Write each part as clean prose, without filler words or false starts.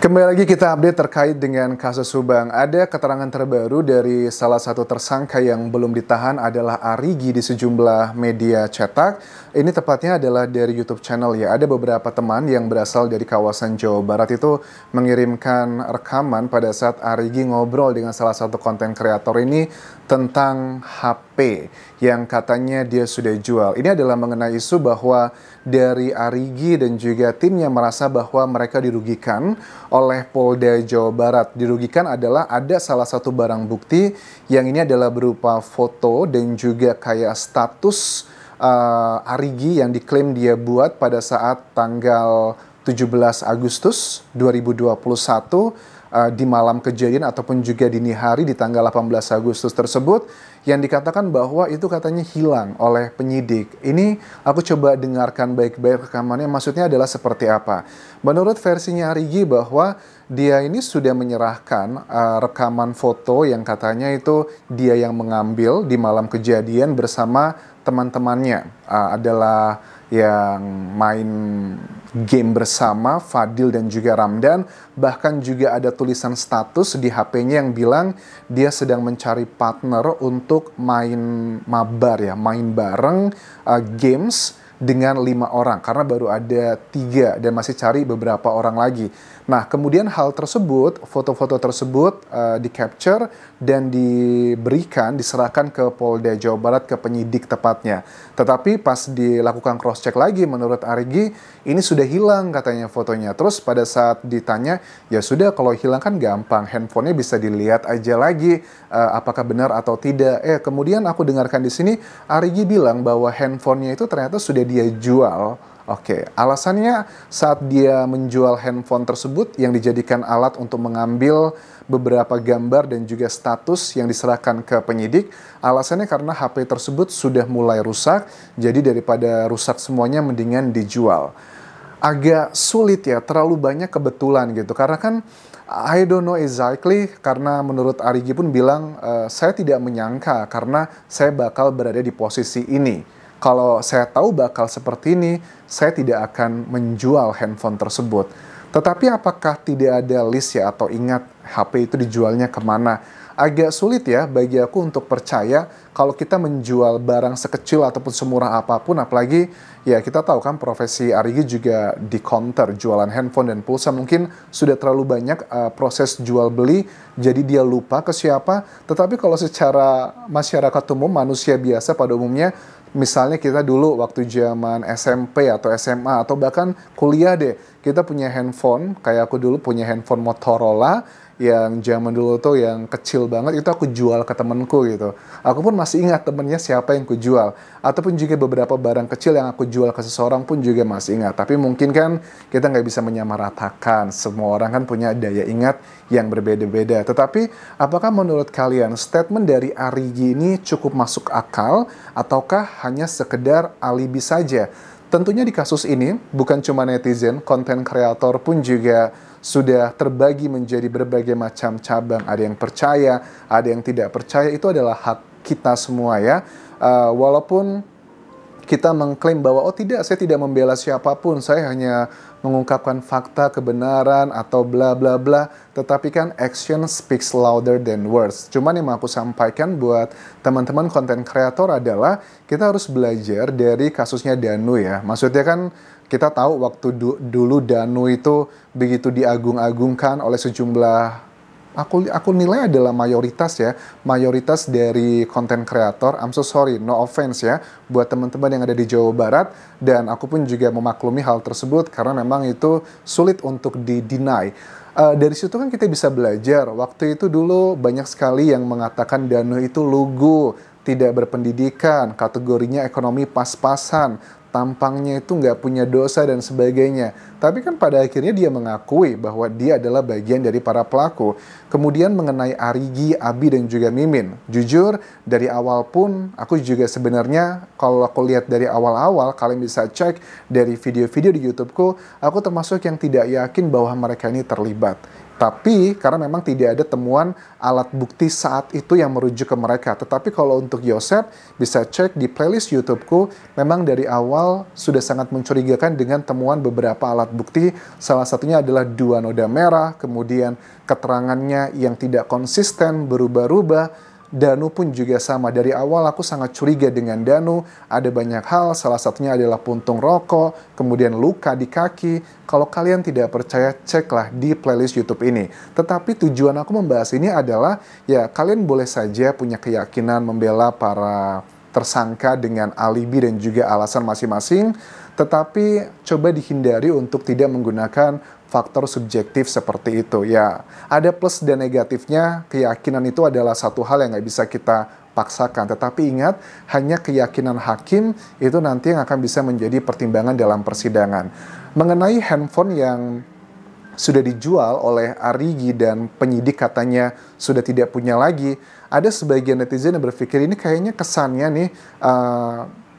Kembali lagi kita update terkait dengan kasus Subang. Ada keterangan terbaru dari salah satu tersangka yang belum ditahan adalah Arigi di sejumlah media cetak. Ini tepatnya adalah dari YouTube channel ya. Ada beberapa teman yang berasal dari kawasan Jawa Barat itu mengirimkan rekaman pada saat Arigi ngobrol dengan salah satu konten kreator ini tentang HP yang katanya dia sudah jual. Ini adalah mengenai isu bahwa dari Arigi dan juga timnya merasa bahwa mereka dirugikan oleh Polda Jawa Barat. Dirugikan adalah ada salah satu barang bukti yang ini adalah berupa foto dan juga kayak status Arigi yang diklaim dia buat pada saat tanggal 17 Agustus 2021 di malam kejadian ataupun juga dini hari di tanggal 18 Agustus tersebut yang dikatakan bahwa itu katanya hilang oleh penyidik. Ini aku coba dengarkan baik-baik rekamannya, maksudnya adalah seperti apa. Menurut versinya Arigi bahwa dia ini sudah menyerahkan rekaman foto yang katanya itu dia yang mengambil di malam kejadian bersama teman-temannya. Adalah yang main game bersama, Fadil dan juga Ramdan. Bahkan juga ada tulisan status di HP-nya yang bilang dia sedang mencari partner untuk main mabar ya, main bareng games dengan 5 orang karena baru ada 3 dan masih cari beberapa orang lagi. Nah, kemudian hal tersebut, foto-foto tersebut di-capture dan diserahkan ke Polda Jawa Barat, ke penyidik tepatnya. Tetapi pas dilakukan cross-check lagi menurut Arigi, ini sudah hilang katanya fotonya. Terus pada saat ditanya, ya sudah kalau hilang kan gampang, handphonenya bisa dilihat aja lagi apakah benar atau tidak. Kemudian aku dengarkan di sini, Arigi bilang bahwa handphonenya itu ternyata sudah dia jual. Oke, alasannya saat dia menjual handphone tersebut yang dijadikan alat untuk mengambil beberapa gambar dan juga status yang diserahkan ke penyidik, alasannya karena HP tersebut sudah mulai rusak, jadi daripada rusak semuanya mendingan dijual. Agak sulit ya, terlalu banyak kebetulan gitu, karena kan I don't know exactly, karena menurut Arigi pun bilang, saya tidak menyangka karena saya bakal berada di posisi ini. Kalau saya tahu bakal seperti ini, saya tidak akan menjual handphone tersebut. Tetapi apakah tidak ada list ya atau ingat HP itu dijualnya kemana? Agak sulit ya bagi aku untuk percaya kalau kita menjual barang sekecil ataupun semurah apapun, apalagi ya kita tahu kan profesi Arigi juga di counter jualan handphone dan pulsa, mungkin sudah terlalu banyak proses jual beli jadi dia lupa ke siapa. Tetapi kalau secara masyarakat umum, manusia biasa pada umumnya, misalnya kita dulu waktu zaman SMP atau SMA atau bahkan kuliah deh, kita punya handphone, kayak aku dulu punya handphone Motorola yang zaman dulu tuh yang kecil banget, itu aku jual ke temenku gitu. Aku pun masih ingat temennya siapa yang aku jual. Ataupun juga beberapa barang kecil yang aku jual ke seseorang pun juga masih ingat. Tapi mungkin kan kita nggak bisa menyamaratakan. Semua orang kan punya daya ingat yang berbeda-beda. Tetapi apakah menurut kalian statement dari Arigi ini cukup masuk akal ataukah hanya sekedar alibi saja? Tentunya di kasus ini bukan cuma netizen, konten kreator pun juga sudah terbagi menjadi berbagai macam cabang. Ada yang percaya, ada yang tidak percaya. Itu adalah hak kita semua ya. Walaupun kita mengklaim bahwa oh tidak, saya tidak membela siapapun, saya hanya mengungkapkan fakta, kebenaran atau bla bla bla, tetapi kan action speaks louder than words. Cuman yang mau aku sampaikan buat teman-teman konten kreator adalah kita harus belajar dari kasusnya Danu ya. Maksudnya kan kita tahu waktu dulu Danu itu begitu diagung-agungkan oleh sejumlah, aku nilai adalah mayoritas ya, mayoritas dari konten kreator. I'm so sorry, no offense ya, buat teman-teman yang ada di Jawa Barat. Dan aku pun juga memaklumi hal tersebut karena memang itu sulit untuk di-deny. Dari situ kan kita bisa belajar. Waktu itu dulu banyak sekali yang mengatakan Danu itu lugu, tidak berpendidikan, kategorinya ekonomi pas-pasan, tampangnya itu nggak punya dosa dan sebagainya. Tapi kan pada akhirnya dia mengakui bahwa dia adalah bagian dari para pelaku. Kemudian mengenai Arigi, Abi dan juga Mimin, jujur dari awal pun aku juga sebenarnya kalau aku lihat dari awal-awal, kalian bisa cek dari video-video di YouTubeku, aku termasuk yang tidak yakin bahwa mereka ini terlibat. Tapi karena memang tidak ada temuan alat bukti saat itu yang merujuk ke mereka. Tetapi kalau untuk Yosef, bisa cek di playlist YouTubeku, memang dari awal sudah sangat mencurigakan dengan temuan beberapa alat bukti. Salah satunya adalah 2 noda merah, kemudian keterangannya yang tidak konsisten, berubah-ubah. Danu pun juga sama. Dari awal aku sangat curiga dengan Danu. Ada banyak hal, salah satunya adalah puntung rokok, kemudian luka di kaki. Kalau kalian tidak percaya, ceklah di playlist YouTube ini. Tetapi tujuan aku membahas ini adalah, ya kalian boleh saja punya keyakinan membela para tersangka dengan alibi dan juga alasan masing-masing. Tetapi coba dihindari untuk tidak menggunakan faktor subjektif seperti itu. Ya, ada plus dan negatifnya. Keyakinan itu adalah satu hal yang nggak bisa kita paksakan. Tetapi ingat, hanya keyakinan hakim itu nanti yang akan bisa menjadi pertimbangan dalam persidangan. Mengenai handphone yang sudah dijual oleh Arigi dan penyidik katanya sudah tidak punya lagi, ada sebagian netizen yang berpikir ini kayaknya kesannya nih,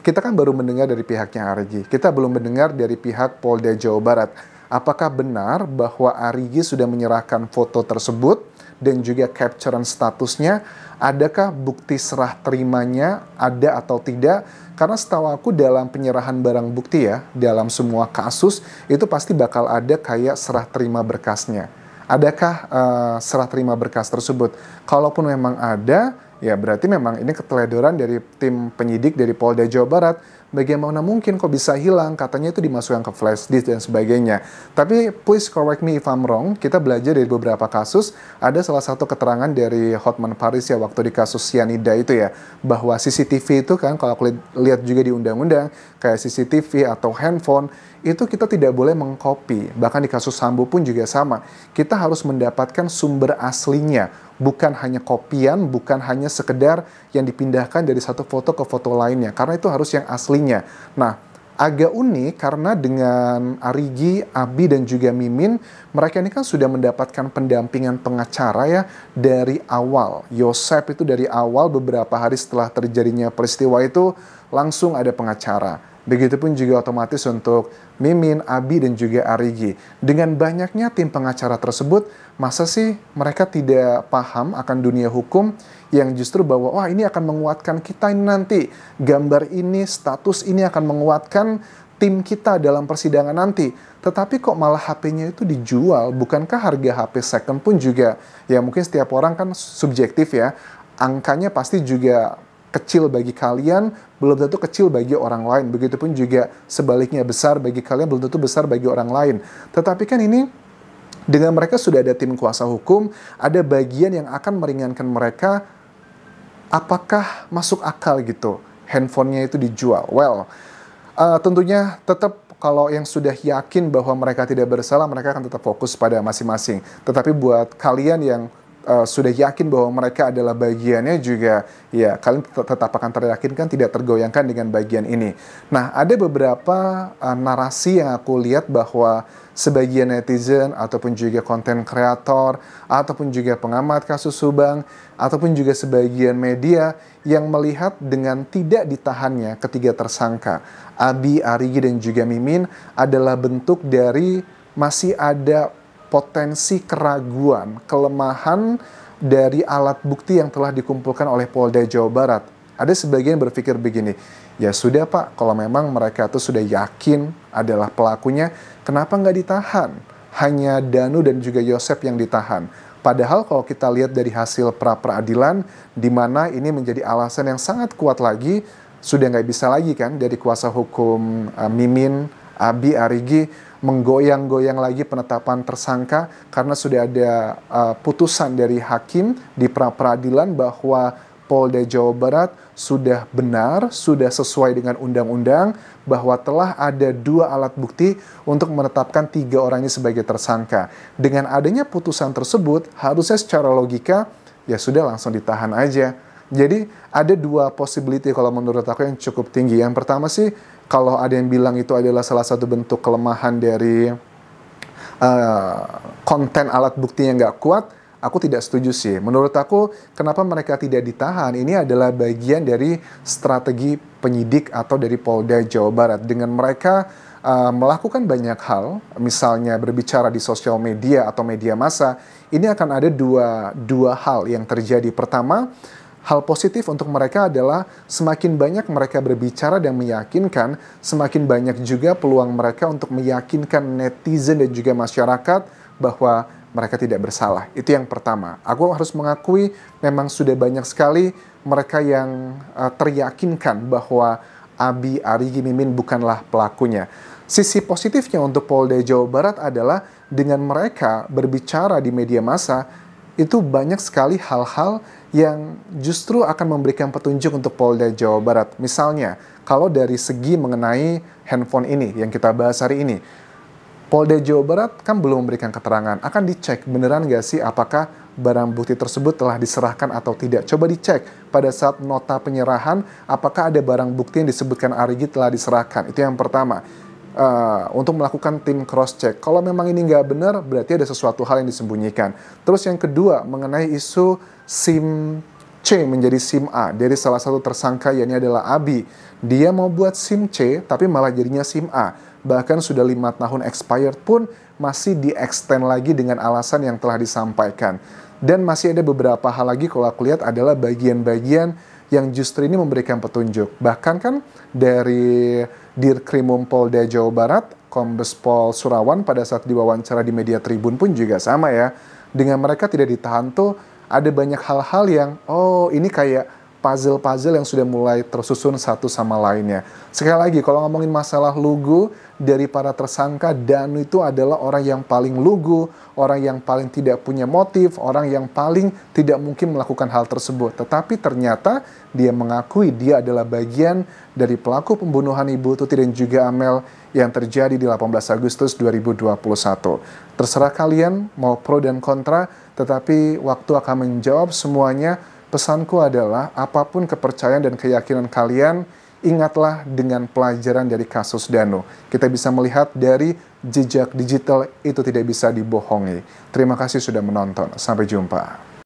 kita kan baru mendengar dari pihaknya Arigi. Kita belum mendengar dari pihak Polda Jawa Barat. Apakah benar bahwa Arigi sudah menyerahkan foto tersebut dan juga capturean statusnya? Adakah bukti serah terimanya ada atau tidak? Karena setahu aku dalam penyerahan barang bukti ya, dalam semua kasus itu pasti bakal ada kayak serah terima berkasnya. Adakah serah terima berkas tersebut? Kalaupun memang ada, ya berarti memang ini keteledoran dari tim penyidik dari Polda Jawa Barat. Bagaimana mungkin kok bisa hilang? Katanya itu dimasukkan ke flash disk dan sebagainya. Tapi please correct me if I'm wrong. Kita belajar dari beberapa kasus. Ada salah satu keterangan dari Hotman Paris ya waktu di kasus cyanida itu ya, bahwa CCTV itu kan kalau aku lihat juga di undang-undang kayak CCTV atau handphone itu kita tidak boleh mengcopy. Bahkan di kasus Sambo pun juga sama. Kita harus mendapatkan sumber aslinya, bukan hanya kopian, bukan hanya sekedar yang dipindahkan dari satu foto ke foto lainnya, karena itu harus yang aslinya. Nah, agak unik karena dengan Arigi, Abi, dan juga Mimin, mereka ini kan sudah mendapatkan pendampingan pengacara ya dari awal. Yosef itu dari awal beberapa hari setelah terjadinya peristiwa itu langsung ada pengacara. Begitupun juga otomatis untuk Mimin, Abi, dan juga Arigi. Dengan banyaknya tim pengacara tersebut, masa sih mereka tidak paham akan dunia hukum yang justru bahwa wah ini akan menguatkan kita ini nanti. Gambar ini, status ini akan menguatkan tim kita dalam persidangan nanti. Tetapi kok malah HP-nya itu dijual? Bukankah harga HP second pun juga, ya mungkin setiap orang kan subjektif ya, angkanya pasti juga kecil bagi kalian, belum tentu kecil bagi orang lain. Begitupun juga sebaliknya, besar bagi kalian, belum tentu besar bagi orang lain. Tetapi kan ini, dengan mereka sudah ada tim kuasa hukum, ada bagian yang akan meringankan mereka. Apakah masuk akal gitu handphonenya itu dijual? Well, tentunya tetap kalau yang sudah yakin bahwa mereka tidak bersalah, mereka akan tetap fokus pada masing-masing. Tetapi buat kalian yang sudah yakin bahwa mereka adalah bagiannya juga, ya kalian tetap akan teryakinkan, tidak tergoyangkan dengan bagian ini. Nah, ada beberapa narasi yang aku lihat bahwa sebagian netizen ataupun juga konten kreator ataupun juga pengamat kasus Subang ataupun juga sebagian media yang melihat dengan tidak ditahannya ketiga tersangka Abi, Arigi, dan juga Mimin adalah bentuk dari masih ada potensi keraguan, kelemahan dari alat bukti yang telah dikumpulkan oleh Polda Jawa Barat. Ada sebagian berpikir begini, ya sudah Pak, kalau memang mereka itu sudah yakin adalah pelakunya, kenapa nggak ditahan? Hanya Danu dan juga Yosef yang ditahan. Padahal kalau kita lihat dari hasil pra-peradilan, di mana ini menjadi alasan yang sangat kuat lagi, sudah nggak bisa lagi kan dari kuasa hukum Mimin, Abi, Arigi, menggoyang-goyang lagi penetapan tersangka karena sudah ada putusan dari hakim di pra-peradilan bahwa Polda Jawa Barat sudah benar, sudah sesuai dengan undang-undang, bahwa telah ada 2 alat bukti untuk menetapkan 3 orang ini sebagai tersangka. Dengan adanya putusan tersebut, harusnya secara logika, ya sudah langsung ditahan aja. Jadi ada 2 possibility kalau menurut aku yang cukup tinggi. Yang pertama sih, kalau ada yang bilang itu adalah salah satu bentuk kelemahan dari konten alat bukti yang nggak kuat, aku tidak setuju sih. Menurut aku, kenapa mereka tidak ditahan, ini adalah bagian dari strategi penyidik atau dari Polda Jawa Barat. Dengan mereka melakukan banyak hal, misalnya berbicara di sosial media atau media massa, ini akan ada dua hal yang terjadi. Pertama, hal positif untuk mereka adalah semakin banyak mereka berbicara dan meyakinkan, semakin banyak juga peluang mereka untuk meyakinkan netizen dan juga masyarakat bahwa mereka tidak bersalah. Itu yang pertama. Aku harus mengakui memang sudah banyak sekali mereka yang teryakinkan bahwa Abi Arigi Mimin bukanlah pelakunya. Sisi positifnya untuk Polda Jawa Barat adalah dengan mereka berbicara di media massa, itu banyak sekali hal-hal yang justru akan memberikan petunjuk untuk Polda Jawa Barat. Misalnya, kalau dari segi mengenai handphone ini yang kita bahas hari ini, Polda Jawa Barat kan belum memberikan keterangan. Akan dicek beneran nggak sih apakah barang bukti tersebut telah diserahkan atau tidak. Coba dicek pada saat nota penyerahan, apakah ada barang bukti yang disebutkan Arigi telah diserahkan. Itu yang pertama. Untuk melakukan tim cross check. Kalau memang ini nggak benar, berarti ada sesuatu hal yang disembunyikan. Terus yang kedua, mengenai isu SIM C menjadi SIM A dari salah satu tersangka, yakni adalah Abi. Dia mau buat SIM C, tapi malah jadinya SIM A. Bahkan sudah 5 tahun expired pun masih di-extend lagi dengan alasan yang telah disampaikan. Dan masih ada beberapa hal lagi kalau aku lihat adalah bagian-bagian yang justru ini memberikan petunjuk. Bahkan kan dari Dirkrimum Polda Jawa Barat, Kombes Pol Surawan pada saat diwawancara di media Tribun pun juga sama ya. Dengan mereka tidak ditahan tuh ada banyak hal-hal yang, oh ini kayak puzzle-puzzle yang sudah mulai tersusun satu sama lainnya. Sekali lagi, kalau ngomongin masalah lugu, dari para tersangka, Danu itu adalah orang yang paling lugu, orang yang paling tidak punya motif, orang yang paling tidak mungkin melakukan hal tersebut. Tetapi ternyata dia mengakui dia adalah bagian dari pelaku pembunuhan Ibu Tuti dan juga Amel yang terjadi di 18 Agustus 2021. Terserah kalian mau pro dan kontra, tetapi waktu akan menjawab semuanya. Pesanku adalah apapun kepercayaan dan keyakinan kalian, ingatlah dengan pelajaran dari kasus Danu. Kita bisa melihat dari jejak digital itu tidak bisa dibohongi. Terima kasih sudah menonton. Sampai jumpa.